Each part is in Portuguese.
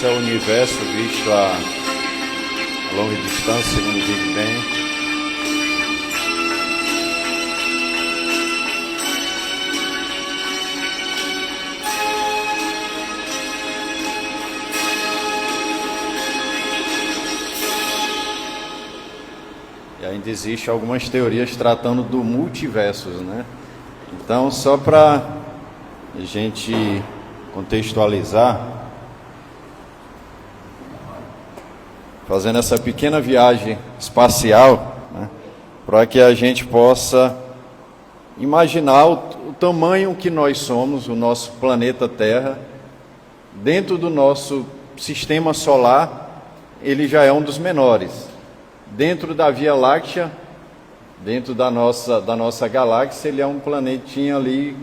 Esse é o universo visto a longa distância, segundo o Big Bang. E ainda existem algumas teorias tratando do multiversos, né? Então, só para a gente contextualizar, fazendo essa pequena viagem espacial, né, para que a gente possa imaginar o tamanho que nós somos, o nosso planeta Terra, dentro do nosso sistema solar, ele já é um dos menores. Dentro da Via Láctea, dentro da nossa galáxia, ele é um planetinha ali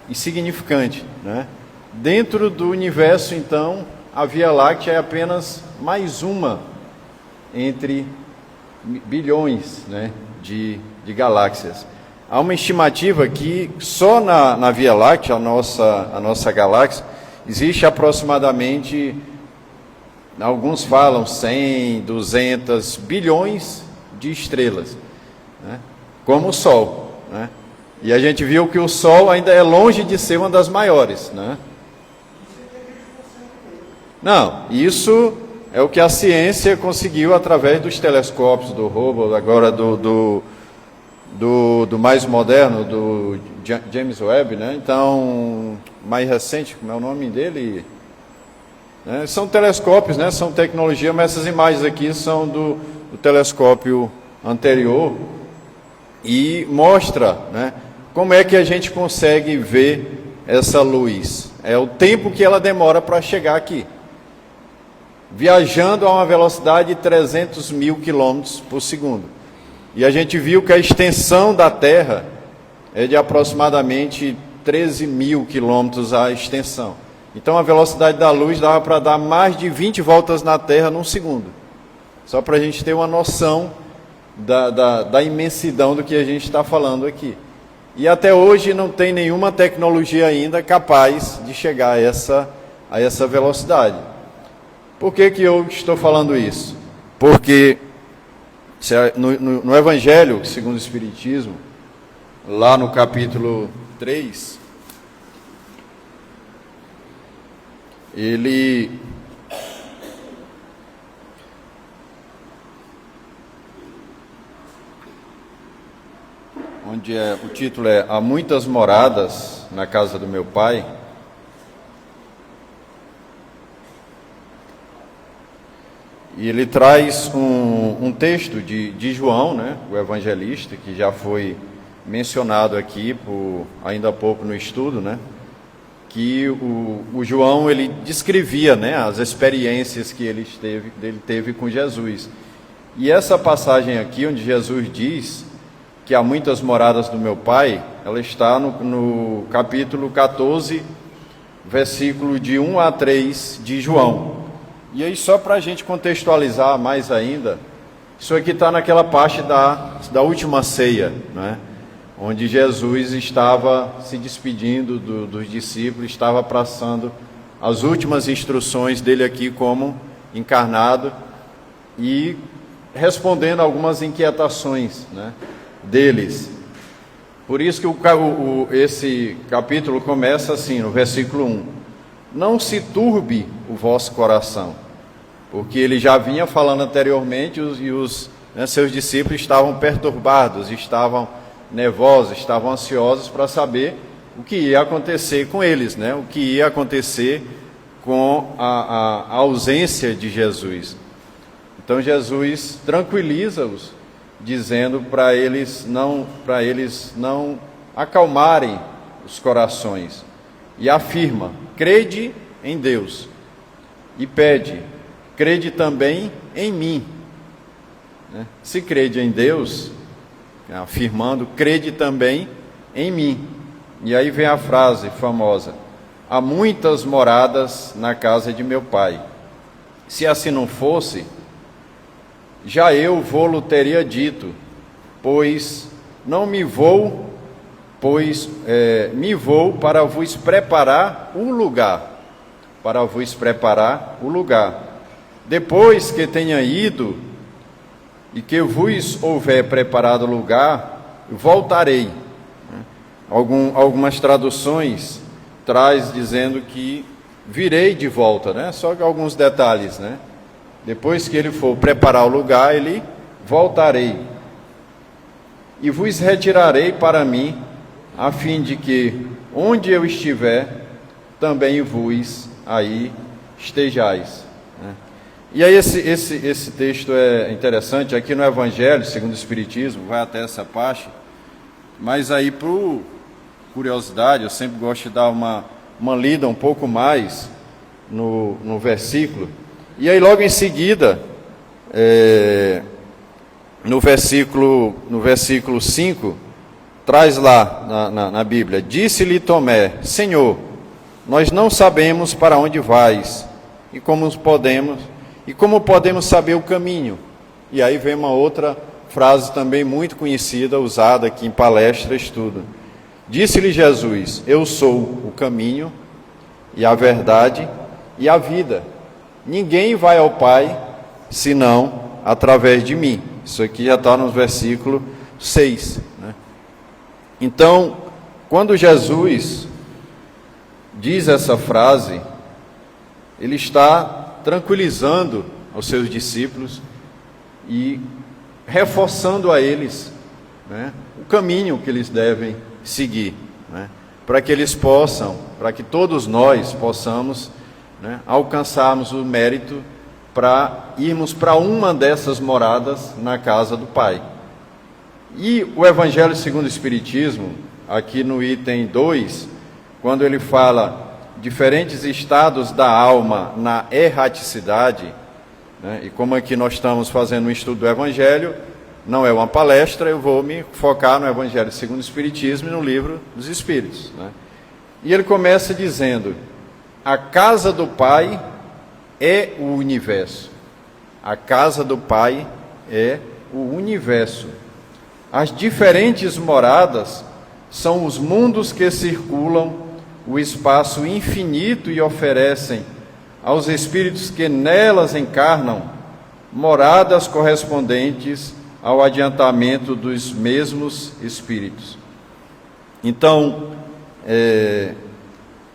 insignificante, né? Dentro do universo, então, a Via Láctea é apenas mais uma entre bilhões, né, de galáxias. Há uma estimativa que só na Via Láctea, a nossa galáxia, existe aproximadamente, alguns falam 100, 200 bilhões de estrelas, né, como o Sol, né? E a gente viu que o Sol ainda é longe de ser uma das maiores, né? Não, isso é o que a ciência conseguiu através dos telescópios do Hubble, agora do mais moderno, do James Webb, né? Então, mais recente, como é o nome dele? Né? São telescópios, né? São tecnologia, mas essas imagens aqui são do telescópio anterior e mostra, né, como é que a gente consegue ver essa luz. É o tempo que ela demora para chegar aqui, viajando a uma velocidade de 300 mil quilômetros por segundo. E a gente viu que a extensão da Terra é de aproximadamente 13 mil quilômetros a extensão. Então a velocidade da luz dava para dar mais de 20 voltas na Terra num segundo. Só para a gente ter uma noção da imensidão do que a gente está falando aqui. E até hoje não tem nenhuma tecnologia ainda capaz de chegar a essa velocidade. Por que eu estou falando isso? Porque no Evangelho, segundo o Espiritismo, lá no capítulo 3, o título é Há muitas moradas na casa do meu Pai. E ele traz um texto de João, né, o evangelista, que já foi mencionado aqui ainda há pouco no estudo, né, que o João ele descrevia, né, as experiências que ele teve com Jesus. E essa passagem aqui, onde Jesus diz que há muitas moradas do meu Pai, ela está no capítulo 14, versículo de 1 a 3 de João. E aí, só para a gente contextualizar mais ainda, isso aqui está naquela parte da última ceia, né? Onde Jesus estava se despedindo dos discípulos, estava passando as últimas instruções dele aqui como encarnado e respondendo algumas inquietações, né, deles. Por isso que esse capítulo começa assim, no versículo 1. Não se turbe o vosso coração, porque ele já vinha falando anteriormente e seus discípulos estavam perturbados, estavam nervosos, estavam ansiosos para saber o que ia acontecer com eles, né? O que ia acontecer com a ausência de Jesus. Então Jesus tranquiliza-os, dizendo para eles não acalmarem os corações, e afirma: crede em Deus, e pede: crede também em mim. Se crede em Deus, afirmando: crede também em mim. E aí vem a frase famosa: há muitas moradas na casa de meu Pai. Se assim não fosse, já eu vô-lo teria dito, pois me vou para vos preparar um lugar. para vos preparar o lugar. Depois que tenha ido e que vos houver preparado o lugar, voltarei. Algumas traduções traz dizendo que virei de volta, né? Só que alguns detalhes, né? Depois que ele for preparar o lugar, ele voltarei. E vos retirarei para mim, a fim de que, onde eu estiver, também vos aí estejais. E aí esse texto é interessante, aqui no Evangelho, segundo o Espiritismo, vai até essa parte, mas aí, por curiosidade, eu sempre gosto de dar uma lida um pouco mais no versículo, e aí logo em seguida, no versículo 5, traz lá na Bíblia: disse-lhe Tomé, Senhor, nós não sabemos para onde vais, e como podemos saber o caminho? E aí vem uma outra frase também muito conhecida, usada aqui em palestra, estudo. Disse-lhe Jesus, eu sou o caminho, e a verdade, e a vida. Ninguém vai ao Pai, senão através de mim. Isso aqui já está no versículo 6, né? Então, quando Jesus diz essa frase, ele está tranquilizando os seus discípulos e reforçando a eles, né, o caminho que eles devem seguir, né, para que eles possam, para que todos nós possamos, né, alcançarmos o mérito para irmos para uma dessas moradas na casa do Pai. E o Evangelho segundo o Espiritismo, aqui no item 2, quando ele fala diferentes estados da alma na erraticidade, né, e como aqui nós estamos fazendo um estudo do Evangelho, não é uma palestra, eu vou me focar no Evangelho segundo o Espiritismo e no livro dos Espíritos, né? E ele começa dizendo: a casa do Pai é o universo. A casa do Pai é o universo. As diferentes moradas são os mundos que circulam o espaço infinito e oferecem aos espíritos que nelas encarnam moradas correspondentes ao adiantamento dos mesmos espíritos. Então,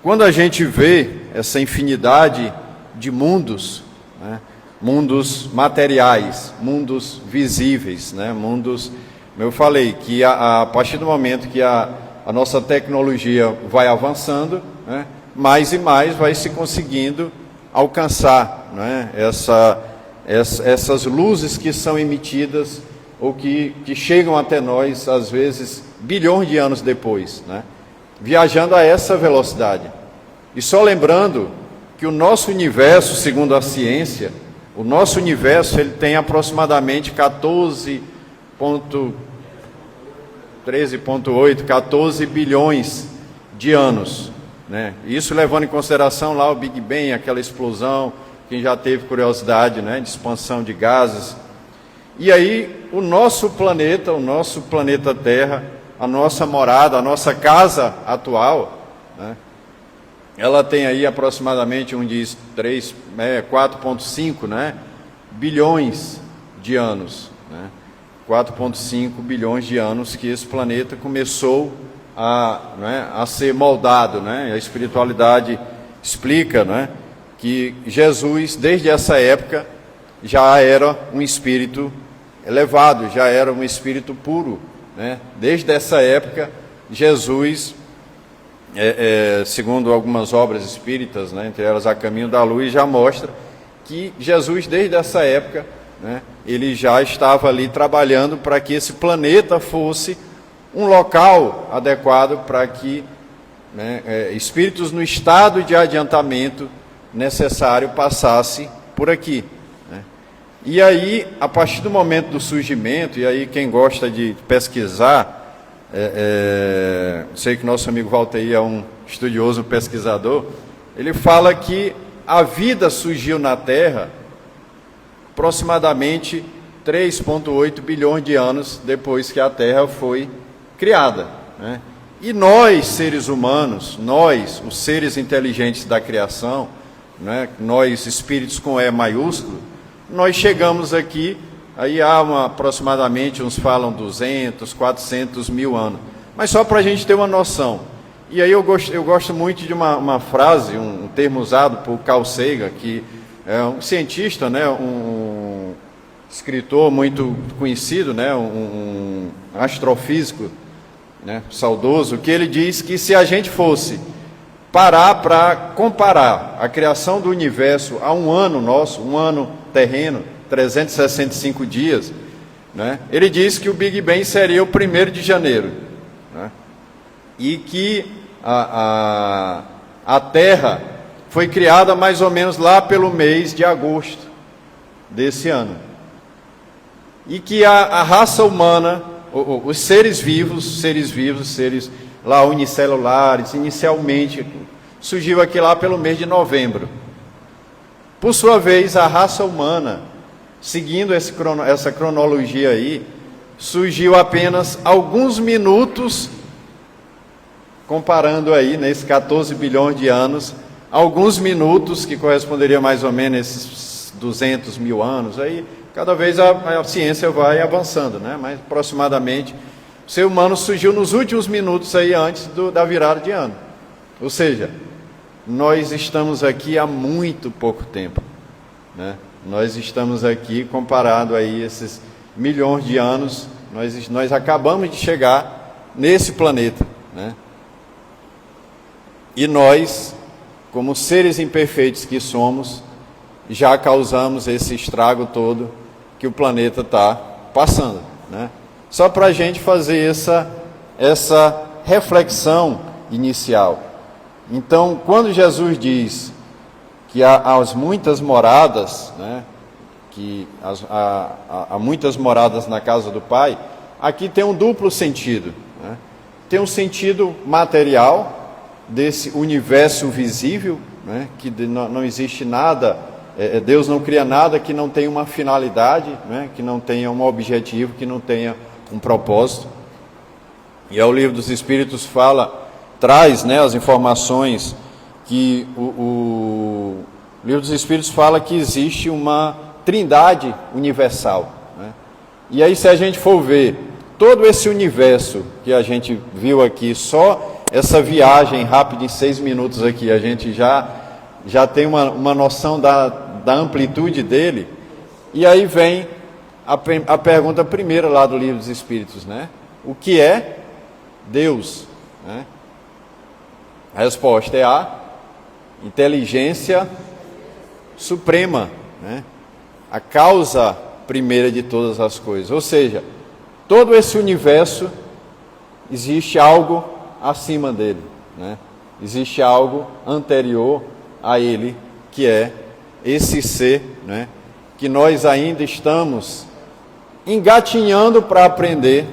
quando a gente vê essa infinidade de mundos, né, mundos materiais, mundos visíveis, né, mundos, eu falei que a partir do momento que a nossa tecnologia vai avançando, né, mais e mais vai se conseguindo alcançar, né, essas luzes que são emitidas ou que chegam até nós, às vezes, bilhões de anos depois, né, viajando a essa velocidade. E só lembrando que o nosso universo, segundo a ciência, o nosso universo ele tem aproximadamente 14 bilhões de anos, né? Isso levando em consideração lá o Big Bang, aquela explosão, quem já teve curiosidade, né, de expansão de gases. E aí o nosso planeta Terra, a nossa morada, a nossa casa atual, né, ela tem aí aproximadamente, 4,5, né, bilhões de anos, né? 4,5 bilhões de anos que esse planeta começou a ser moldado, né? A espiritualidade explica, né, que Jesus, desde essa época, já era um espírito elevado, já era um espírito puro, né? Desde essa época, Jesus, segundo algumas obras espíritas, né, entre elas A Caminho da Luz, já mostra que Jesus, desde essa época, né, ele já estava ali trabalhando para que esse planeta fosse um local adequado para que, né, espíritos no estado de adiantamento necessário passasse por aqui, né? E aí, a partir do momento do surgimento, e aí quem gosta de pesquisar, sei que nosso amigo Valteir é um estudioso pesquisador, ele fala que a vida surgiu na Terra aproximadamente 3,8 bilhões de anos depois que a Terra foi criada, né? E nós, seres humanos, nós, os seres inteligentes da criação, né, nós espíritos com E maiúsculo, nós chegamos aqui, aí há aproximadamente, uns falam 200, 400 mil anos, mas só para a gente ter uma noção. E aí eu gosto muito de uma frase, um termo usado por Carl Sagan, que é um cientista, né, um escritor muito conhecido, né, um astrofísico, né, saudoso, que ele diz que se a gente fosse parar para comparar a criação do universo a um ano nosso, um ano terreno, 365 dias, né, ele diz que o Big Bang seria o 1º de janeiro, né, e que a Terra foi criada mais ou menos lá pelo mês de agosto desse ano. E que a raça humana, os seres vivos, seres lá unicelulares, inicialmente, surgiu aqui lá pelo mês de novembro. Por sua vez, a raça humana, seguindo essa cronologia aí, surgiu apenas alguns minutos, comparando aí, nesses 14 bilhões de anos, alguns minutos, que corresponderia mais ou menos a esses 200 mil anos, aí cada vez a ciência vai avançando, né? Mas aproximadamente, o ser humano surgiu nos últimos minutos aí antes da virada de ano. Ou seja, nós estamos aqui há muito pouco tempo, né? Nós estamos aqui, comparado aí esses milhões de anos, nós acabamos de chegar nesse planeta, né? E nós, como seres imperfeitos que somos, já causamos esse estrago todo que o planeta está passando, né? Só para a gente fazer essa reflexão inicial. Então, quando Jesus diz que há as muitas moradas, né, que há muitas moradas na casa do Pai, aqui tem um duplo sentido, né? Tem um sentido material, desse universo visível, né, que não existe nada, Deus não cria nada que não tenha uma finalidade, né, que não tenha um objetivo, que não tenha um propósito. E o Livro dos Espíritos traz, né, as informações que o Livro dos Espíritos fala que existe uma trindade universal, né? E aí, se a gente for ver todo esse universo que a gente viu aqui, só essa viagem rápida em 6 minutos aqui, a gente já tem uma noção da amplitude dele. E aí vem a pergunta primeira lá do Livro dos Espíritos, né? O que é Deus, né? A resposta é a inteligência suprema, né? A causa primeira de todas as coisas. Ou seja, todo esse universo, existe algo acima dele, né? Existe algo anterior a ele, que é esse ser, né, que nós ainda estamos engatinhando para aprender,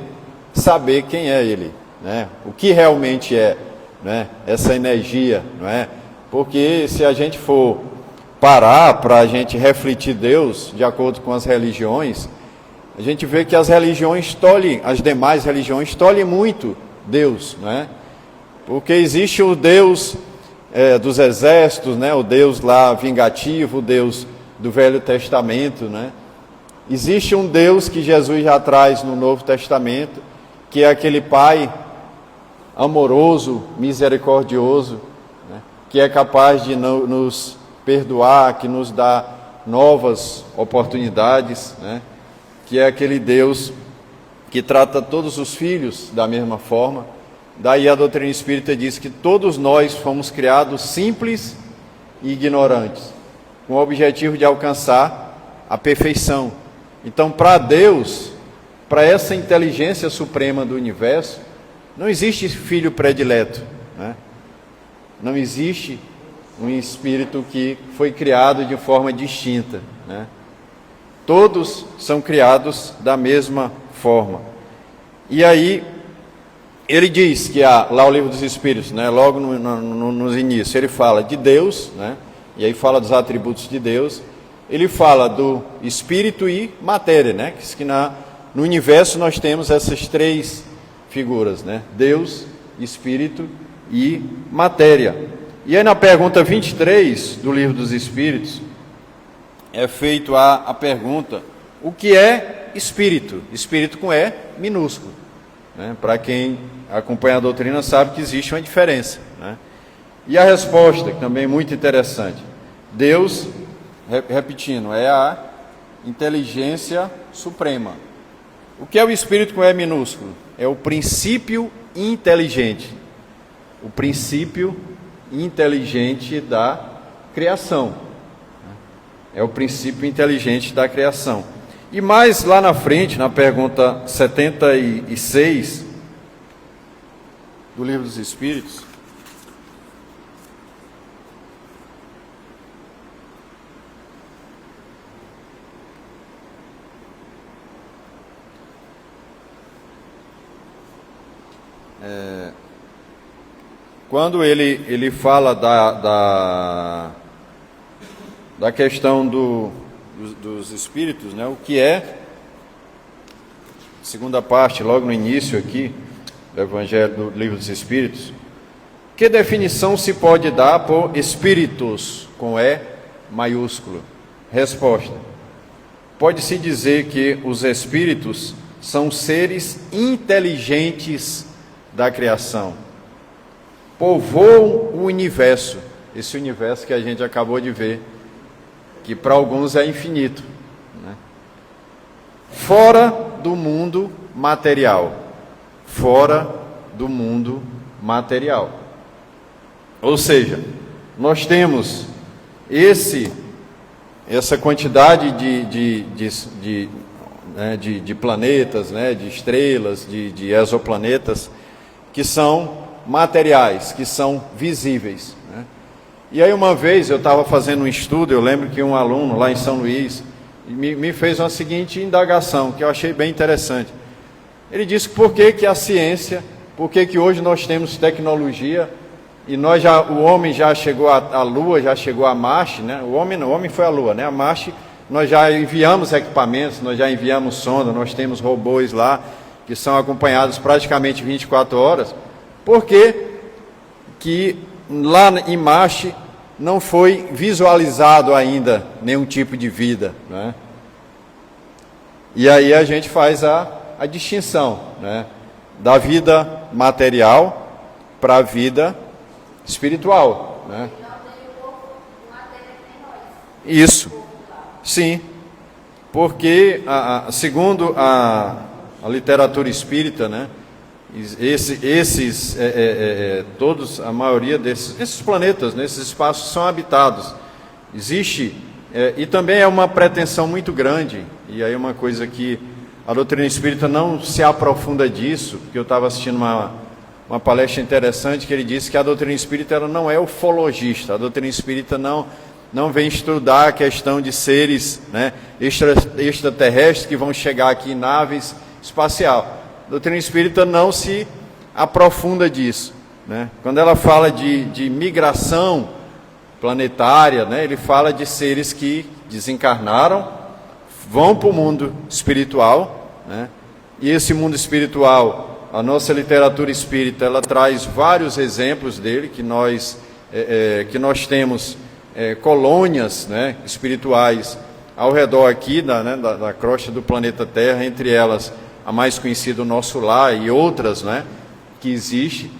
saber quem é ele, né? O que realmente é, né, essa energia, não é? Porque se a gente for parar para a gente refletir Deus, de acordo com as religiões, a gente vê que as demais religiões tolhem muito Deus, né? Porque existe o Deus dos exércitos, né? O Deus lá vingativo, o Deus do Velho Testamento, né? Existe um Deus que Jesus já traz no Novo Testamento, que é aquele Pai amoroso, misericordioso, né? Que é capaz de nos perdoar, que nos dá novas oportunidades, né? Que é aquele Deus que trata todos os filhos da mesma forma. Daí a doutrina espírita diz que todos nós fomos criados simples e ignorantes, com o objetivo de alcançar a perfeição. Então, para Deus, para essa inteligência suprema do universo, não existe filho predileto, né? Não existe um espírito que foi criado de forma distinta, né? Todos são criados da mesma forma. E aí, ele diz que lá o Livro dos Espíritos, né, logo nos inícios, ele fala de Deus, né, e aí fala dos atributos de Deus. Ele fala do espírito e matéria, né, que no universo nós temos essas 3 figuras, né, Deus, espírito e matéria. E aí na pergunta 23 do Livro dos Espíritos, é feito a pergunta, o que é espírito? Espírito com E minúsculo. Né? Para quem acompanha a doutrina sabe que existe uma diferença. Né? E a resposta, que também é muito interessante, Deus, repetindo, é a inteligência suprema. O que é o espírito com E minúsculo? É o princípio inteligente. O princípio inteligente da criação. É o princípio inteligente da criação. E mais lá na frente, na pergunta 76 do Livro dos Espíritos, quando ele fala da questão dos espíritos, né? O que é, segunda parte, logo no início aqui, do Evangelho do Livro dos Espíritos, que definição se pode dar por espíritos, com E maiúsculo? Resposta: pode-se dizer que os espíritos são seres inteligentes da criação, povoam o universo, esse universo que a gente acabou de ver, que para alguns é infinito, né? Fora do mundo material, fora do mundo material. Ou seja, nós temos essa quantidade de planetas, né, de estrelas, de exoplanetas, que são materiais, que são visíveis, né? E aí uma vez eu estava fazendo um estudo, eu lembro que um aluno lá em São Luís me fez uma seguinte indagação, que eu achei bem interessante. Ele disse por que a ciência, por que hoje nós temos tecnologia, e o homem já chegou à Lua, já chegou a Marte, né? O homem foi à Lua, né? A Marte, nós já enviamos equipamentos, nós já enviamos sonda, nós temos robôs lá, que são acompanhados praticamente 24 horas, por que lá em Marte não foi visualizado ainda nenhum tipo de vida, né? E aí a gente faz a distinção, né, da vida material para a vida espiritual, né? Isso, sim, porque segundo a literatura espírita, né, todos, a maioria esses planetas, nesses espaços são habitados. Existe, e também é uma pretensão muito grande, e aí uma coisa que a doutrina espírita não se aprofunda disso, porque eu estava assistindo uma palestra interessante que ele disse que a doutrina espírita ela não é ufologista, a doutrina espírita não vem estudar a questão de seres, né, extraterrestres que vão chegar aqui em naves espacial. A doutrina espírita não se aprofunda disso, né? Quando ela fala de migração planetária, né, ele fala de seres que desencarnaram, vão para o mundo espiritual, né? E esse mundo espiritual, a nossa literatura espírita, ela traz vários exemplos dele, que nós temos colônias, né, espirituais ao redor aqui da crosta do planeta Terra, entre elas a mais conhecida, o Nosso Lar, e outras, né, que existem,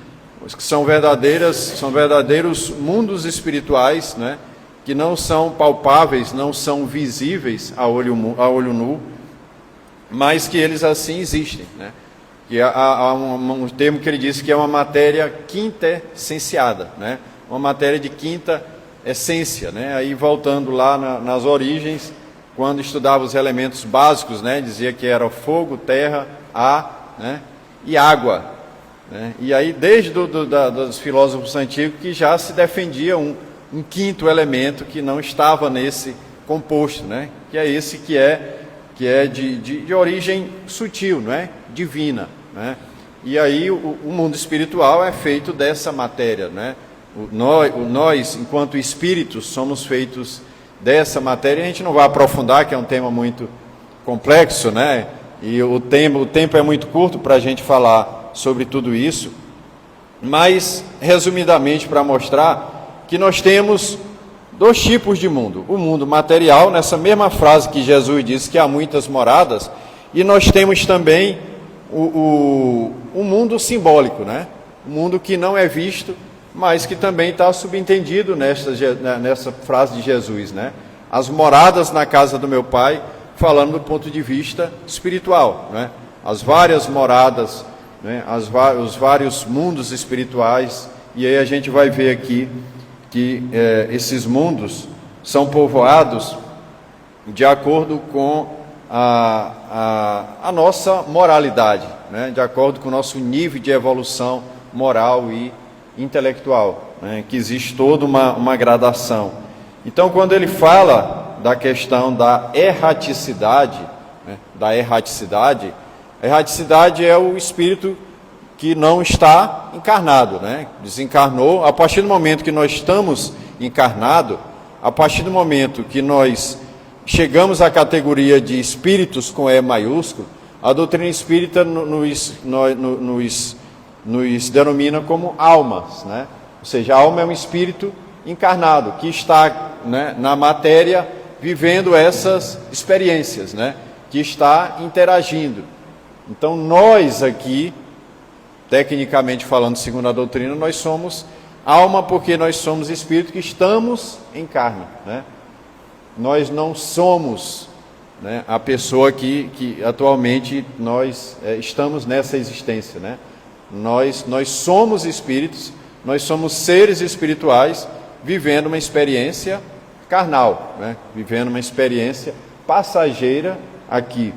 que são verdadeiros mundos espirituais, né, que não são palpáveis, não são visíveis a olho nu, mas que eles assim existem, né? Que há um termo que ele disse que é uma matéria quintessenciada, né? Uma matéria de quinta essência, né? Aí voltando lá nas origens, quando estudava os elementos básicos, né, dizia que era fogo, terra, ar, né, e água, né? E aí desde dos filósofos antigos que já se defendia um quinto elemento que não estava nesse composto, né, que é esse que é de origem sutil, não é? Divina, né? E aí o mundo espiritual é feito dessa matéria, né? Nós, enquanto espíritos, somos feitos dessa matéria. A gente não vai aprofundar, que é um tema muito complexo, né? E o tempo é muito curto para a gente falar sobre tudo isso, mas resumidamente, para mostrar que nós temos dois tipos de mundo. O mundo material, nessa mesma frase que Jesus disse que há muitas moradas, e nós temos também o mundo simbólico, né? O mundo que não é visto, mas que também está subentendido nessa frase de Jesus, né? As moradas na casa do meu Pai, falando do ponto de vista espiritual, né? As várias moradas, né? Os vários mundos espirituais, e aí a gente vai ver aqui que esses mundos são povoados de acordo com a nossa moralidade, né? De acordo com o nosso nível de evolução moral e intelectual, né? Que existe toda uma gradação. Então, quando ele fala da questão da erraticidade, né? A erraticidade é o espírito que não está encarnado, né? Desencarnou. A partir do momento que nós estamos encarnados, a partir do momento que nós chegamos à categoria de espíritos com E maiúsculo, a doutrina espírita nos denomina como almas, né? Ou seja, a alma é um espírito encarnado, que está, né, na matéria, vivendo essas experiências, né? Que está interagindo. Então, nós aqui, tecnicamente falando, segundo a doutrina, nós somos alma porque nós somos espírito que estamos em carne, né? Nós não somos, né, a pessoa que atualmente nós estamos nessa existência, né? Nós somos espíritos, nós somos seres espirituais vivendo uma experiência carnal, né? Vivendo uma experiência passageira aqui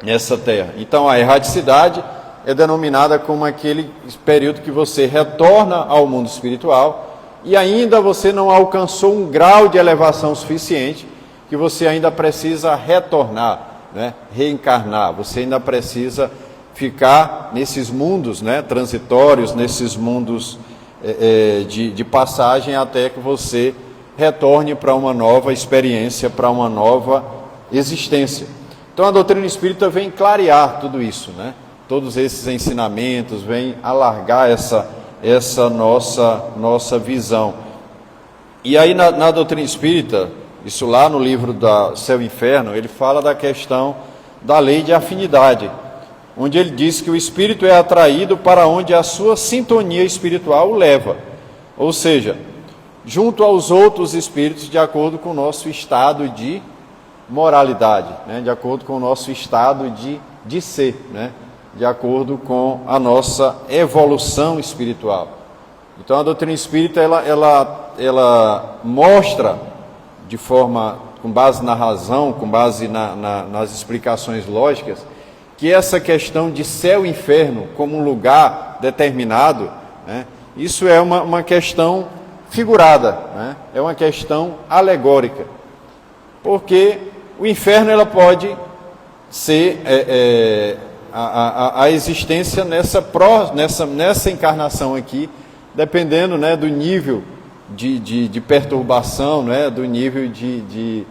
nessa terra. Então, a erraticidade é denominada como aquele período que você retorna ao mundo espiritual e ainda você não alcançou um grau de elevação suficiente, que você ainda precisa retornar, né? Reencarnar. Você ainda precisa ficar nesses mundos, né, transitórios, nesses mundos de passagem, até que você retorne para uma nova experiência, para uma nova existência. Então, a doutrina espírita vem clarear tudo isso, né? Todos esses ensinamentos, vem alargar essa nossa visão. E aí, na doutrina espírita, isso lá no livro da Céu e Inferno, ele fala da questão da lei de afinidade, onde ele diz que o espírito é atraído para onde a sua sintonia espiritual o leva, ou seja, junto aos outros espíritos, de acordo com o nosso estado de moralidade, né? De acordo com o nosso estado de ser, né? De acordo com a nossa evolução espiritual. Então, a doutrina espírita, ela mostra de forma, com base na razão, com base nas explicações lógicas, que essa questão de céu e inferno como um lugar determinado, né? Isso é uma questão figurada, né? É uma questão alegórica, porque o inferno ela pode ser a existência nessa encarnação aqui, dependendo, né, do nível de perturbação, né, do nível de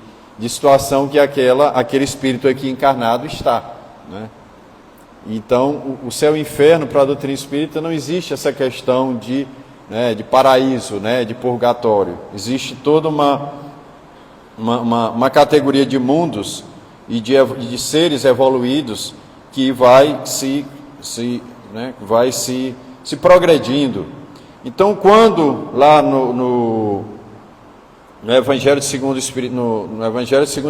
situação que aquele espírito aqui encarnado está, né? Então, o céu e o inferno, para a doutrina espírita, não existe essa questão de paraíso, né, de purgatório. Existe toda uma categoria de mundos e de seres evoluídos que vai se progredindo. Então, quando lá no Evangelho segundo o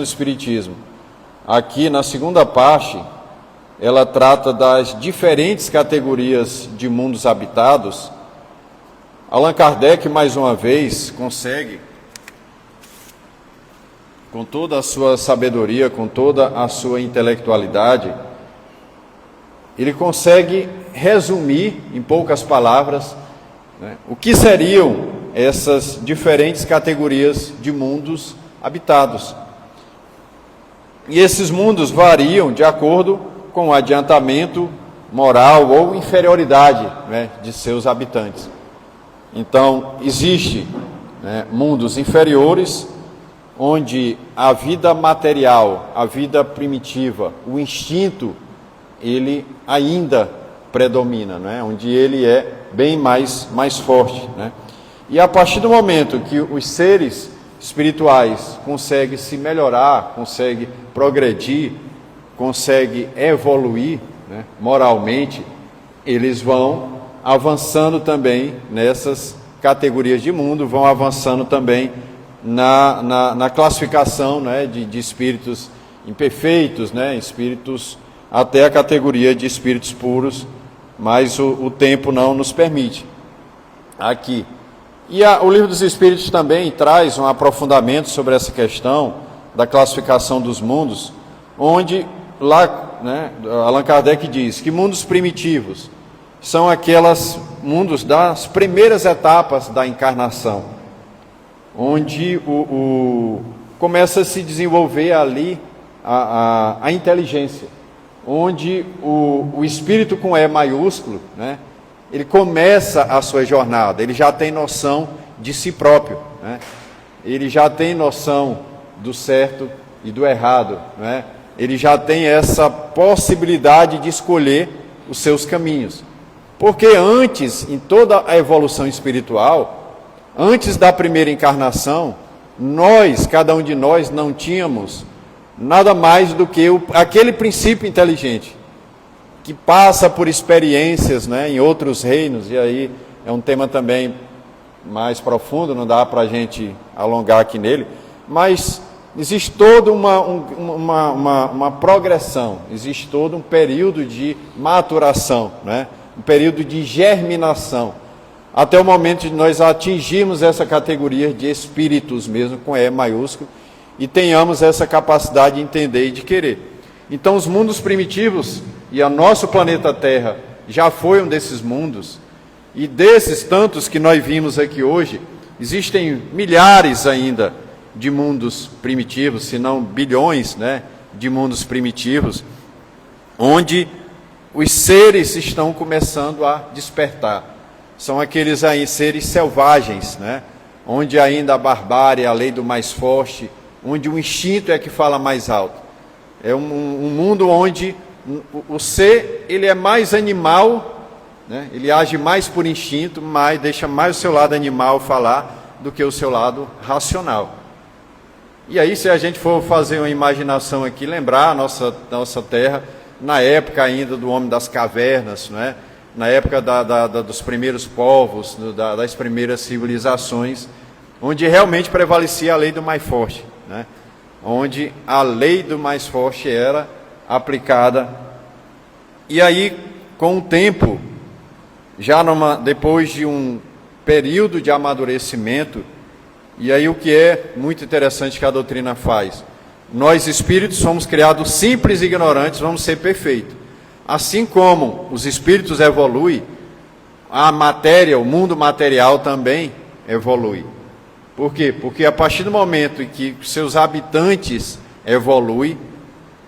Espiritismo, aqui na segunda parte, ela trata das diferentes categorias de mundos habitados, Allan Kardec, mais uma vez, consegue, com toda a sua sabedoria, com toda a sua intelectualidade, ele consegue resumir em poucas palavras, né, o que seriam essas diferentes categorias de mundos habitados. E esses mundos variam de acordo com o adiantamento moral ou inferioridade, né, de seus habitantes. Então, existe, né, mundos inferiores, onde a vida material, a vida primitiva, o instinto, ele ainda predomina, né? Onde ele é bem mais forte, né? E a partir do momento que os seres espirituais conseguem se melhorar, conseguem progredir, conseguem evoluir, né, moralmente, eles vão avançando também nessas categorias de mundo, vão avançando também na classificação, né, de espíritos imperfeitos, né, espíritos até a categoria de espíritos puros, mas o tempo não nos permite aqui. E o Livro dos Espíritos também traz um aprofundamento sobre essa questão da classificação dos mundos, onde lá, né, Allan Kardec diz que mundos primitivos são aqueles mundos das primeiras etapas da encarnação, onde começa a se desenvolver ali a inteligência, onde o espírito com E maiúsculo, né, ele começa a sua jornada, ele já tem noção de si próprio, né, ele já tem noção do certo e do errado, né, ele já tem essa possibilidade de escolher os seus caminhos. Porque antes, em toda a evolução espiritual, antes da primeira encarnação, cada um de nós não tínhamos nada mais do que aquele princípio inteligente, que passa por experiências, né, em outros reinos, e aí é um tema também mais profundo, não dá para a gente alongar aqui nele, mas existe toda uma progressão, existe todo um período de maturação, né, um período de germinação, até o momento de nós atingirmos essa categoria de espíritos mesmo, com E maiúsculo, e tenhamos essa capacidade de entender e de querer. Então os mundos primitivos, e o nosso planeta Terra já foi um desses mundos, e desses tantos que nós vimos aqui hoje, existem milhares ainda de mundos primitivos, se não bilhões, né, de mundos primitivos, onde os seres estão começando a despertar. São aqueles aí seres selvagens, né, onde ainda a barbárie, a lei do mais forte, onde o instinto é que fala mais alto. É um mundo onde o ser, ele é mais animal, né? Ele age mais por instinto, mas deixa mais o seu lado animal falar do que o seu lado racional. E aí, se a gente for fazer uma imaginação aqui, lembrar a nossa Terra, na época ainda do homem das cavernas, né? Na época dos primeiros povos, das primeiras civilizações, onde realmente prevalecia a lei do mais forte, né? Onde a lei do mais forte era aplicada. E aí, com o tempo, já depois de um período de amadurecimento, e aí o que é muito interessante que a doutrina faz, nós espíritos somos criados simples e ignorantes, vamos ser perfeitos. Assim como os espíritos evoluem, a matéria, o mundo material também evolui. Por quê? Porque a partir do momento em que seus habitantes evoluem,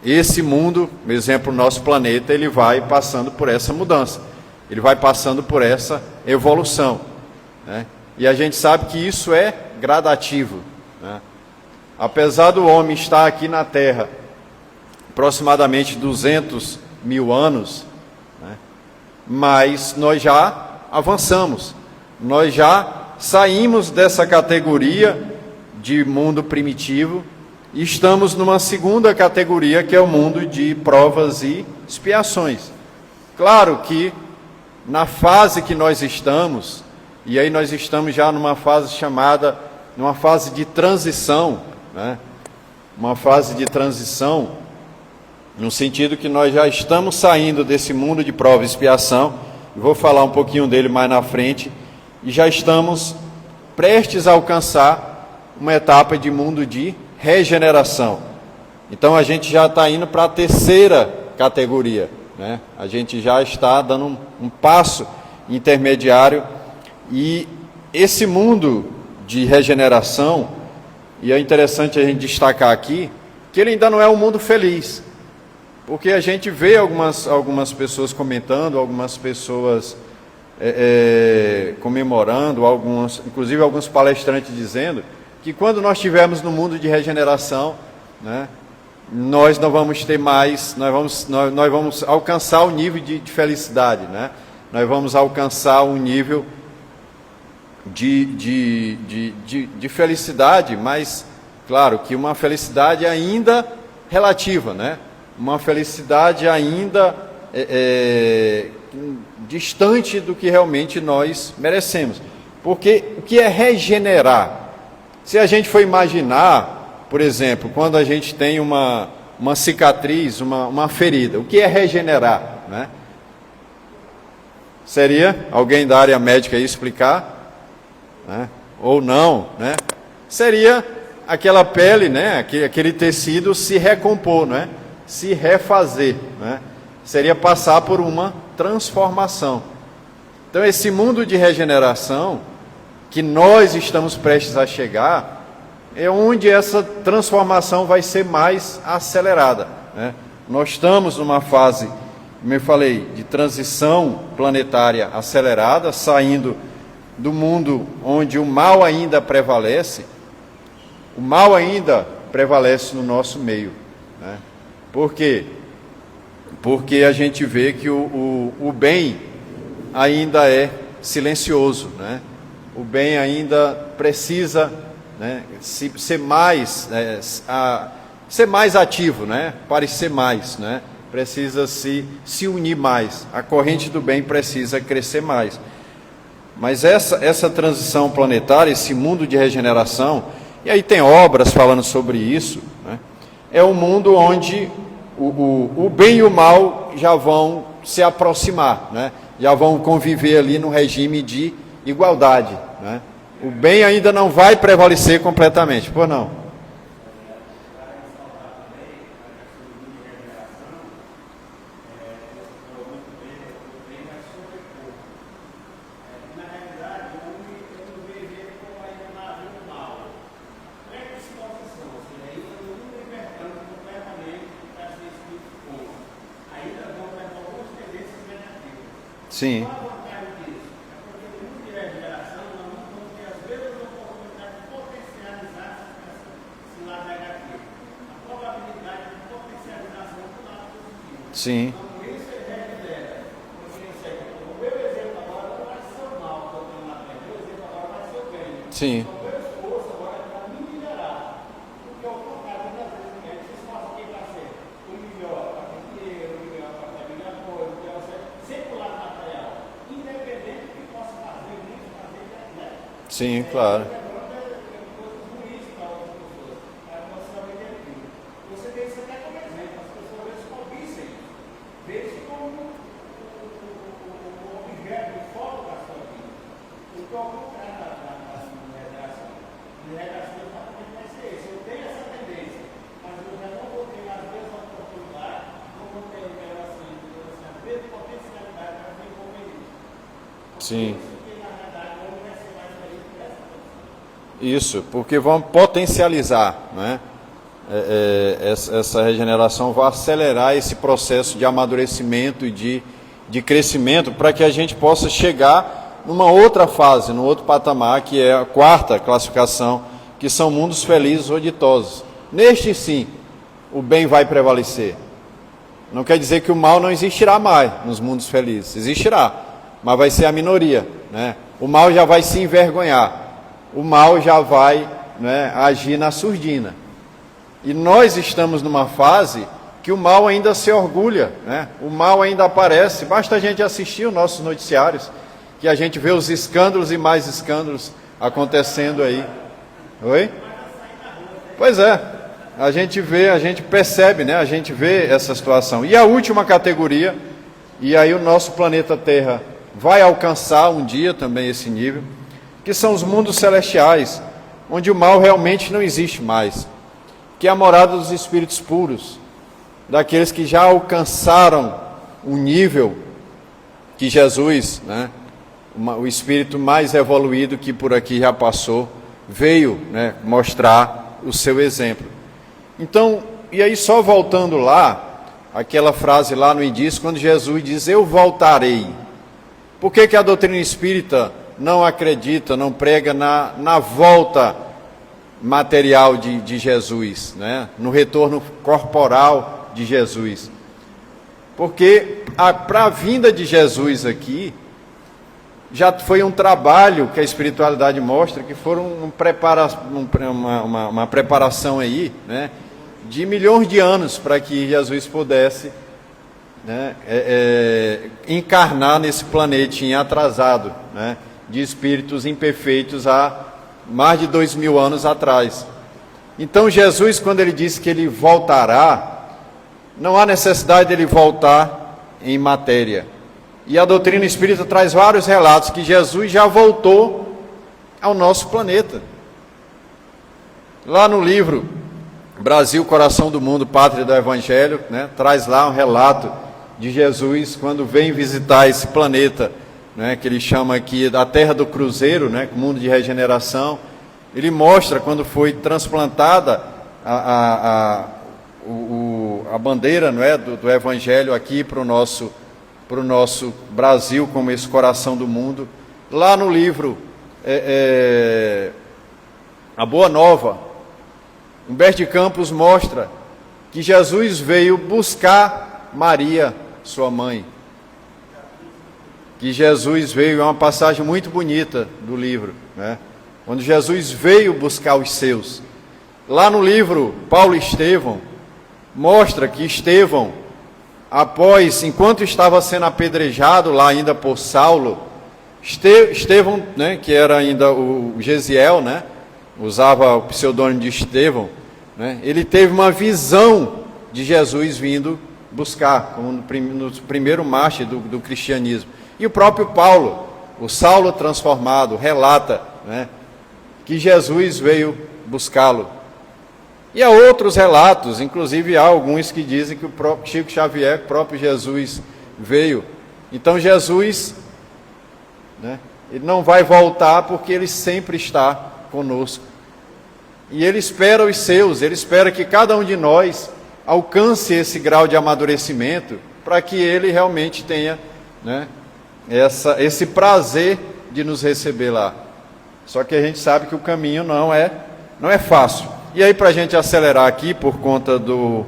esse mundo, por exemplo, o nosso planeta, ele vai passando por essa mudança, ele vai passando por essa evolução, né? E a gente sabe que isso é gradativo, né? Apesar do homem estar aqui na Terra aproximadamente 200 mil anos, né? Mas nós já avançamos, nós já saímos dessa categoria de mundo primitivo e estamos numa segunda categoria, que é o mundo de provas e expiações. Claro que na fase que nós estamos, e aí nós estamos já numa fase numa fase de transição, né? Uma fase de transição, no sentido que nós já estamos saindo desse mundo de prova e expiação, e vou falar um pouquinho dele mais na frente, e já estamos prestes a alcançar uma etapa de mundo de regeneração. Então a gente já está indo para a terceira categoria, né? A gente já está dando um passo intermediário, e esse mundo de regeneração, e é interessante a gente destacar aqui, que ele ainda não é um mundo feliz, porque a gente vê algumas pessoas comentando, algumas pessoas comemorando, inclusive alguns palestrantes dizendo que quando nós estivermos no mundo de regeneração, né, nós não vamos ter mais, nós vamos alcançar o nível de felicidade, né? Nós vamos alcançar um nível de felicidade, mas, claro, que uma felicidade ainda relativa, né? Uma felicidade ainda distante do que realmente nós merecemos. Porque o que é regenerar? Se a gente for imaginar, por exemplo, quando a gente tem uma cicatriz, uma ferida, o que é regenerar, né? Seria alguém da área médica aí explicar, né? Ou não, né? Seria aquela pele, né? Aquele tecido se recompor, né? Se refazer, né? Seria passar por uma transformação. Então, esse mundo de regeneração que nós estamos prestes a chegar é onde essa transformação vai ser mais acelerada, né? Nós estamos numa fase, como eu falei, de transição planetária acelerada, saindo do mundo onde o mal ainda prevalece. O mal ainda prevalece no nosso meio, né? Por quê? Porque a gente vê que o bem ainda é silencioso, né? O bem ainda precisa, né, ser mais ativo, né? Parecer mais, né? Precisa se unir mais. A corrente do bem precisa crescer mais. Mas essa transição planetária, esse mundo de regeneração, e aí tem obras falando sobre isso, né? É um mundo onde o bem e o mal já vão se aproximar, né? Já vão conviver ali no regime de igualdade, né? O bem ainda não vai prevalecer completamente, por não? Sim. Sim. Sim. Sim, claro. Sim. Isso, porque vão potencializar, né? Essa regeneração vai acelerar esse processo de amadurecimento e de crescimento para que a gente possa chegar numa outra fase, num outro patamar, que é a quarta classificação, que são mundos felizes ou ditosos. Neste sim, o bem vai prevalecer. Não quer dizer que o mal não existirá mais nos mundos felizes, existirá, mas vai ser a minoria, né? O mal já vai se envergonhar. O mal já vai, né, agir na surdina. E nós estamos numa fase que o mal ainda se orgulha, né? O mal ainda aparece. Basta a gente assistir os nossos noticiários, que a gente vê os escândalos e mais escândalos acontecendo aí. Oi? Pois é, a gente vê, a gente percebe, né? A gente vê essa situação. E a última categoria, e aí o nosso planeta Terra vai alcançar um dia também esse nível, que são os mundos celestiais, onde o mal realmente não existe mais, que é a morada dos espíritos puros, daqueles que já alcançaram um nível que Jesus, né, o espírito mais evoluído que por aqui já passou, veio, né, mostrar o seu exemplo. Então, e aí só voltando lá, aquela frase lá no início, quando Jesus diz, eu voltarei. Por que a doutrina espírita não acredita, não prega na volta material de Jesus, né? No retorno corporal de Jesus? Porque para a vinda de Jesus aqui, já foi um trabalho que a espiritualidade mostra, que foram uma preparação aí, né, de milhões de anos para que Jesus pudesse, né, encarnar nesse planetinha atrasado, né, de espíritos imperfeitos há mais de 2000 anos atrás. Então Jesus, quando ele disse que ele voltará, não há necessidade dele voltar em matéria. E a doutrina espírita traz vários relatos que Jesus já voltou ao nosso planeta. Lá no livro Brasil, Coração do Mundo, Pátria do Evangelho, né, traz lá um relato de Jesus quando vem visitar esse planeta, né, que ele chama aqui da Terra do Cruzeiro, né, mundo de regeneração. Ele mostra quando foi transplantada a bandeira, não é, do Evangelho aqui para o nosso Brasil, como esse coração do mundo. Lá no livro A Boa Nova, Humberto de Campos mostra que Jesus veio buscar Maria, sua mãe. Que Jesus veio, é uma passagem muito bonita do livro, né? Quando Jesus veio buscar os seus. Lá no livro Paulo e Estevão, mostra que Estevão, enquanto estava sendo apedrejado lá ainda por Saulo, Estevão, né, que era ainda o Gesiel, né, usava o pseudônimo de Estevão, né, ele teve uma visão de Jesus vindo buscar, como no primeiro marche do cristianismo. E o próprio Paulo, o Saulo transformado, relata, né, que Jesus veio buscá-lo. E há outros relatos, inclusive há alguns que dizem que o próprio Chico Xavier, o próprio Jesus veio. Então Jesus, né, ele não vai voltar porque ele sempre está conosco. E ele espera os seus, ele espera que cada um de nós alcance esse grau de amadurecimento para que ele realmente tenha, né, esse prazer de nos receber lá. Só que a gente sabe que o caminho não é fácil. E aí, para a gente acelerar aqui, por conta do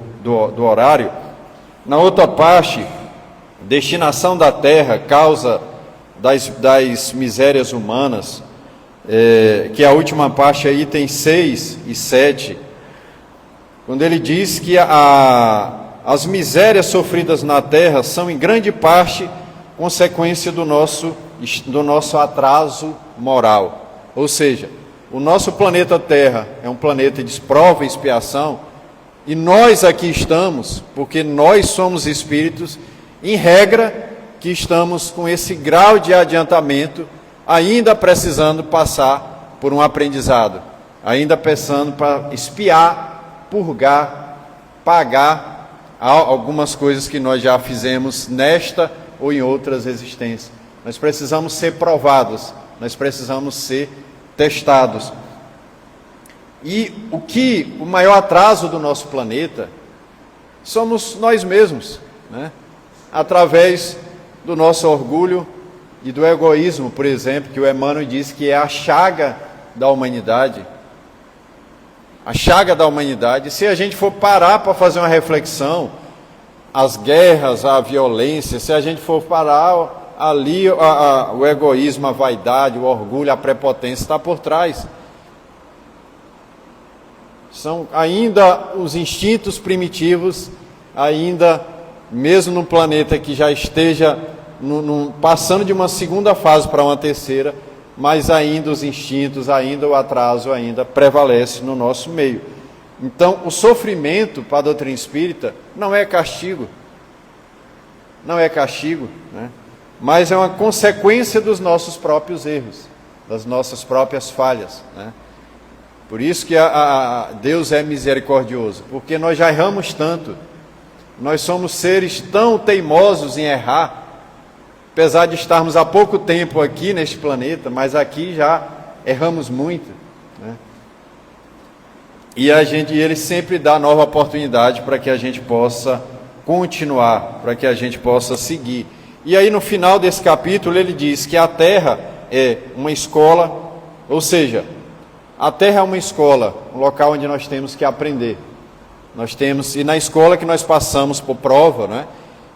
horário, na outra parte, destinação da terra, causa das misérias humanas, que a última parte aí tem 6 e 7, quando ele diz que as misérias sofridas na terra são em grande parte consequência do nosso atraso moral. Ou seja, o nosso planeta Terra é um planeta de prova e expiação, e nós aqui estamos, porque nós somos espíritos, em regra, que estamos com esse grau de adiantamento, ainda precisando passar por um aprendizado, ainda pensando para expiar, purgar, pagar algumas coisas que nós já fizemos nesta ou em outras existências. Nós precisamos ser provados, nós precisamos ser testados. E o maior atraso do nosso planeta somos nós mesmos, né? Através do nosso orgulho e do egoísmo, por exemplo, que o Emmanuel diz que é a chaga da humanidade. A chaga da humanidade. Se a gente for parar para fazer uma reflexão, as guerras, a violência, se a gente for parar ali, o egoísmo, a vaidade, o orgulho, a prepotência está por trás. São ainda os instintos primitivos, ainda mesmo no planeta que já esteja passando de uma segunda fase para uma terceira, mas ainda os instintos, ainda o atraso, ainda prevalece no nosso meio. Então, o sofrimento para a doutrina espírita não é castigo, né? Mas é uma consequência dos nossos próprios erros, das nossas próprias falhas, né? Por isso que Deus é misericordioso, porque nós já erramos tanto, nós somos seres tão teimosos em errar, apesar de estarmos há pouco tempo aqui neste planeta, mas aqui já erramos muito, né? E ele sempre dá nova oportunidade para que a gente possa continuar, para que a gente possa seguir. E aí no final desse capítulo ele diz que a Terra é uma escola, ou seja, a Terra é uma escola, um local onde nós temos que aprender. E na escola que nós passamos por prova, né?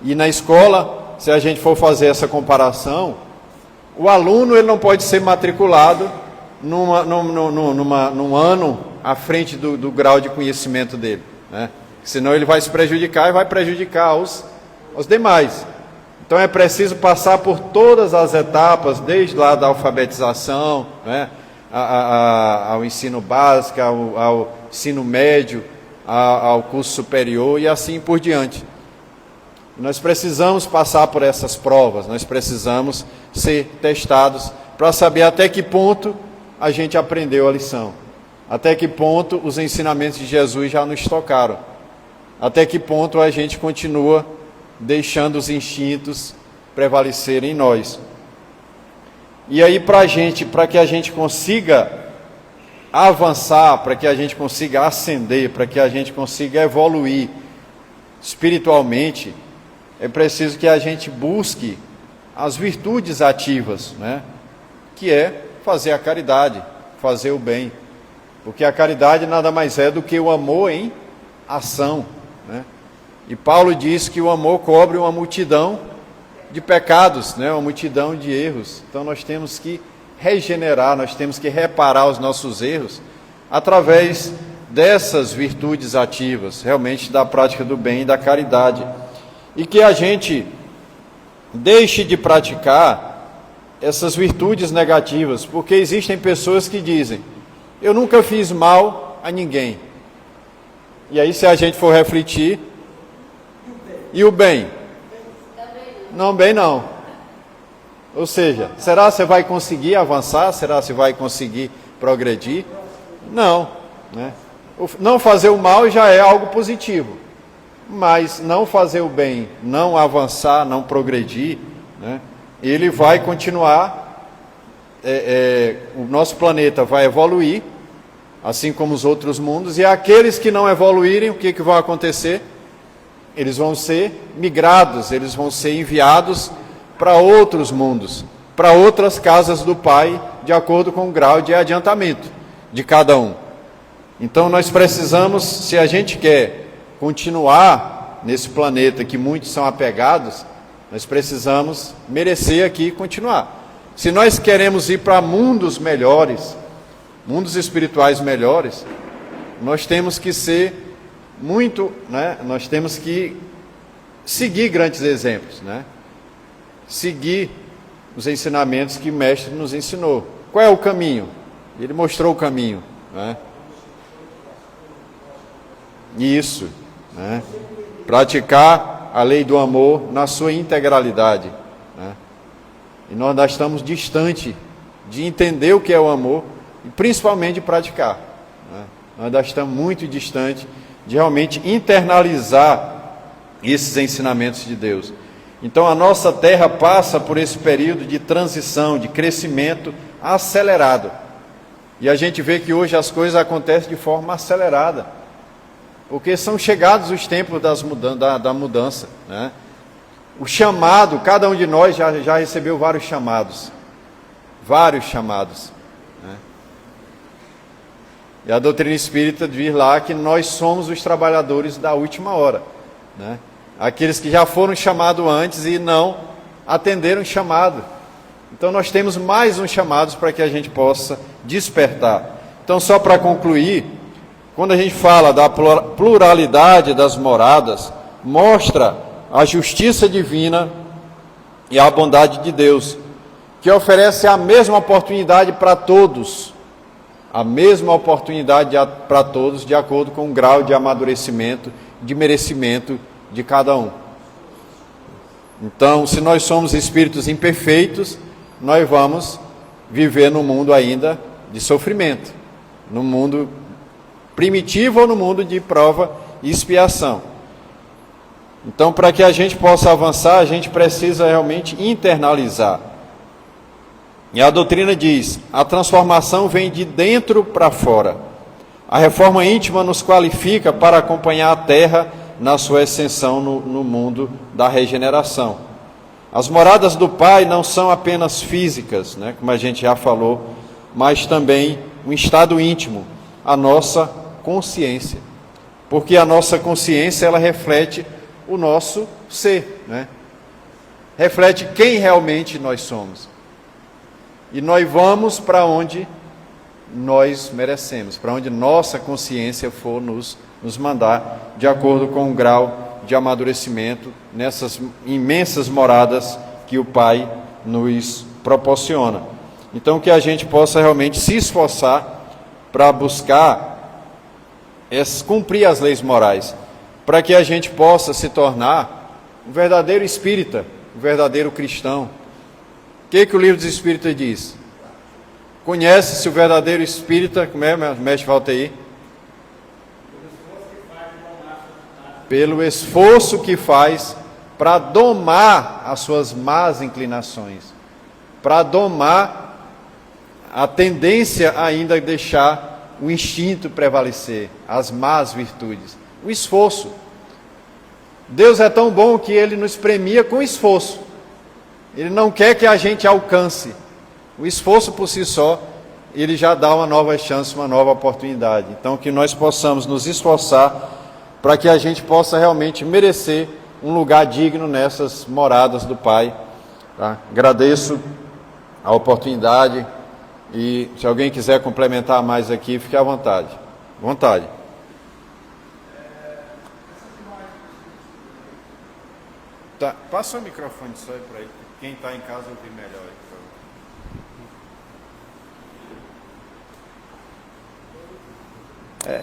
E na escola, se a gente for fazer essa comparação, O aluno ele não pode ser matriculado num ano à frente do grau de conhecimento dele, né? Senão ele vai se prejudicar e vai prejudicar os demais. Então é preciso passar por todas as etapas, desde lá da alfabetização, né, ao ensino básico, ao ensino médio, ao curso superior e assim por diante. Nós precisamos passar por essas provas, nós precisamos ser testados para saber até que ponto a gente aprendeu a lição, até que ponto os ensinamentos de Jesus já nos tocaram, até que ponto a gente continua deixando os instintos prevalecerem em nós. E aí para que a gente consiga avançar, para que a gente consiga ascender, para que a gente consiga evoluir espiritualmente, é preciso que a gente busque as virtudes ativas, né? Que é fazer a caridade, fazer o bem. Porque a caridade nada mais é do que o amor em ação, né? E Paulo diz que o amor cobre uma multidão de pecados, né? Uma multidão de erros. Então nós temos que regenerar, nós temos que reparar os nossos erros através dessas virtudes ativas, realmente da prática do bem e da caridade. E que a gente deixe de praticar essas virtudes negativas, porque existem pessoas que dizem: eu nunca fiz mal a ninguém. E aí, se a gente for refletir, e o bem? Não, bem não. Ou seja, será que você vai conseguir avançar? Será que você vai conseguir progredir? Não, né? Não fazer o mal já é algo positivo, mas não fazer o bem, não avançar, não progredir, né? Ele vai continuar, o nosso planeta vai evoluir, assim como os outros mundos, e aqueles que não evoluírem, o que vai acontecer? Eles vão ser migrados, eles vão ser enviados para outros mundos, para outras casas do Pai, de acordo com o grau de adiantamento de cada um. Então nós precisamos, se a gente quer continuar nesse planeta que muitos são apegados, nós precisamos merecer aqui continuar. Se nós queremos ir para mundos melhores, mundos espirituais melhores, nós temos que ser muito, né? Nós temos que seguir grandes exemplos, né? Seguir os ensinamentos que o Mestre nos ensinou. Qual é o caminho? Ele mostrou o caminho, né? Isso, né? Praticar a lei do amor na sua integralidade, né? E nós ainda estamos distante de entender o que é o amor e principalmente de praticar, né? Nós ainda estamos muito distante de realmente internalizar esses ensinamentos de Deus. Então a nossa terra passa por esse período de transição, de crescimento acelerado. E a gente vê que hoje as coisas acontecem de forma acelerada, porque são chegados os tempos da mudança, né? O chamado, cada um de nós já recebeu vários chamados, né? E a doutrina espírita diz lá que nós somos os trabalhadores da última hora, né? Aqueles que já foram chamados antes e não atenderam o chamado. Então nós temos mais uns chamados para que a gente possa despertar. Então, só para concluir, quando a gente fala da pluralidade das moradas, mostra a justiça divina e a bondade de Deus, que oferece a mesma oportunidade para todos, de acordo com o grau de amadurecimento, de merecimento de cada um. Então, se nós somos espíritos imperfeitos, nós vamos viver num mundo ainda de sofrimento, num mundo primitivo ou no mundo de prova e expiação. Então, para que a gente possa avançar, a gente precisa realmente internalizar. E a doutrina diz: a transformação vem de dentro para fora. A reforma íntima nos qualifica para acompanhar a Terra na sua ascensão no mundo da regeneração. As moradas do Pai não são apenas físicas, né, como a gente já falou, mas também um estado íntimo, a nossa consciência. Porque a nossa consciência, ela reflete o nosso ser, né? Reflete quem realmente nós somos. e nós vamos para onde nós merecemos, para onde nossa consciência for nos mandar, de acordo com o grau de amadurecimento nessas imensas moradas que o Pai nos proporciona. Então, que a gente possa realmente se esforçar para buscar cumprir as leis morais, para que a gente possa se tornar um verdadeiro espírita, um verdadeiro cristão. O que o livro dos Espíritos diz? Conhece-se o verdadeiro espírita, como é, mestre Valteir? Pelo esforço que faz para domar as suas más inclinações, para domar a tendência ainda a deixar o instinto prevalecer, as más virtudes, o esforço. Deus é tão bom que Ele nos premia com esforço. Ele não quer que a gente alcance. O esforço por si só, Ele já dá uma nova chance, uma nova oportunidade. Então, que nós possamos nos esforçar para que a gente possa realmente merecer um lugar digno nessas moradas do Pai. Tá? Agradeço a oportunidade e se alguém quiser complementar mais aqui, fique à vontade. Vontade. Tá, passa o microfone só aí para ele. Quem está em casa ouvir melhor.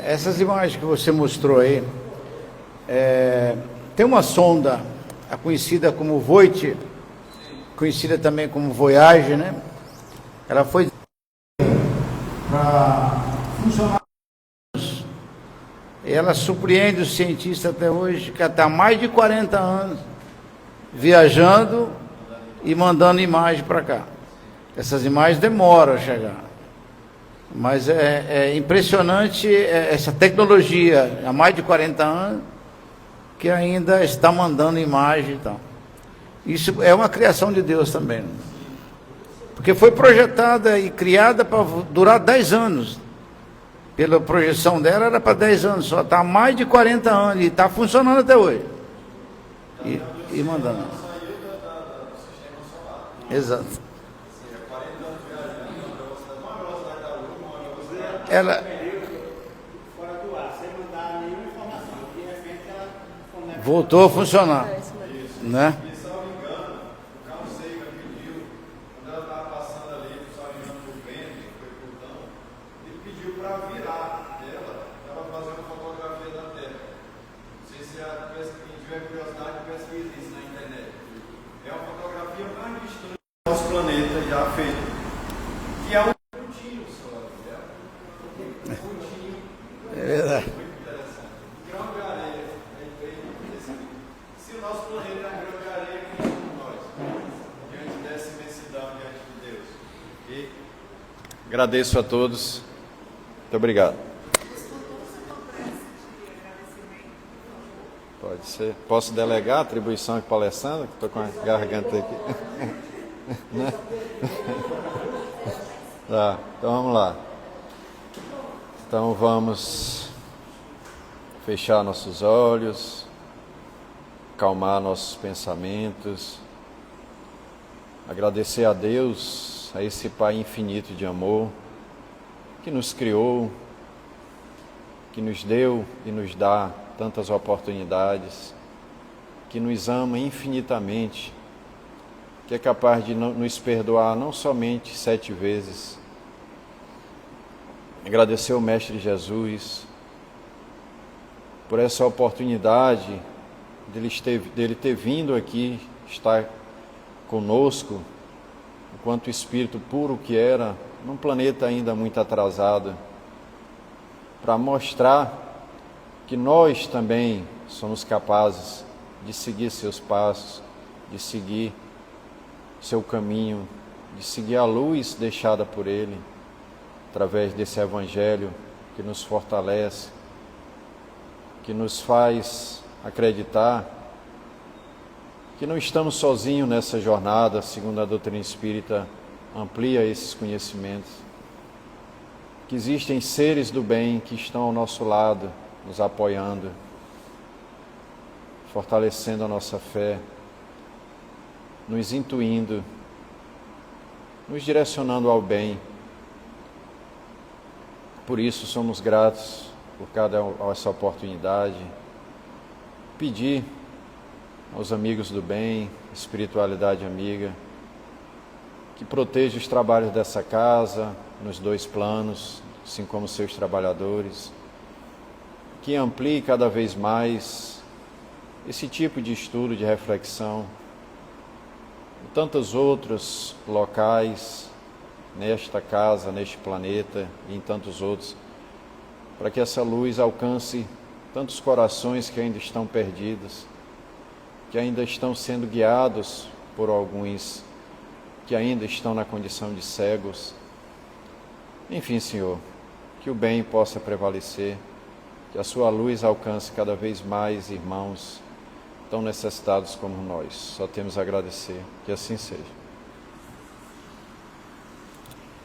Essas imagens que você mostrou aí, tem uma sonda, a conhecida como Voit, conhecida também como Voyage, né? Ela foi para funcionar. E ela surpreende os cientistas até hoje, que está há mais de 40 anos viajando e mandando imagem para cá. Essas imagens demoram a chegar. Mas é impressionante essa tecnologia, há mais de 40 anos, que ainda está mandando imagem e tal. Isso é uma criação de Deus também. Né? Porque foi projetada e criada para durar 10 anos. Pela projeção dela era para 10 anos, só está há mais de 40 anos e está funcionando até hoje. E mandando. Exato. Ela voltou a funcionar, né? Nosso planeta já feito, que é um É verdade. muito interessante. Grão de areia. Se o nosso planeta é um grão de areia, quem somos nós? Diante dessa imensidão, diante de Deus. E agradeço a todos. Muito obrigado. Pode ser. Posso delegar a atribuição aqui para o Alessandro? Estou com a garganta aqui. Né? Tá, então vamos lá. Então vamos fechar nossos olhos, acalmar nossos pensamentos, agradecer a Deus, a esse Pai infinito de amor, que nos criou, que nos deu e nos dá tantas oportunidades, que nos ama infinitamente, que é capaz de nos perdoar não somente 7 vezes. Agradecer ao Mestre Jesus por essa oportunidade dele ter vindo aqui, estar conosco, enquanto espírito puro que era, num planeta ainda muito atrasado, para mostrar que nós também somos capazes de seguir seus passos, de seguir seu caminho, de seguir a luz deixada por Ele, através desse Evangelho que nos fortalece, que nos faz acreditar que não estamos sozinhos nessa jornada, segundo a doutrina espírita amplia esses conhecimentos, que existem seres do bem que estão ao nosso lado, nos apoiando, fortalecendo a nossa fé, nos intuindo nos direcionando ao bem. Por isso somos gratos por essa oportunidade. Pedir aos amigos do bem, espiritualidade amiga, que proteja os trabalhos dessa casa, nos 2 planos, assim como seus trabalhadores, que amplie cada vez mais esse tipo de estudo, de reflexão, em tantos outros locais, nesta casa, neste planeta e em tantos outros, para que essa luz alcance tantos corações que ainda estão perdidos, que ainda estão sendo guiados por alguns que ainda estão na condição de cegos. Enfim, Senhor, que o bem possa prevalecer, que a sua luz alcance cada vez mais irmãos tão necessitados como nós. Só temos a agradecer. Que assim seja.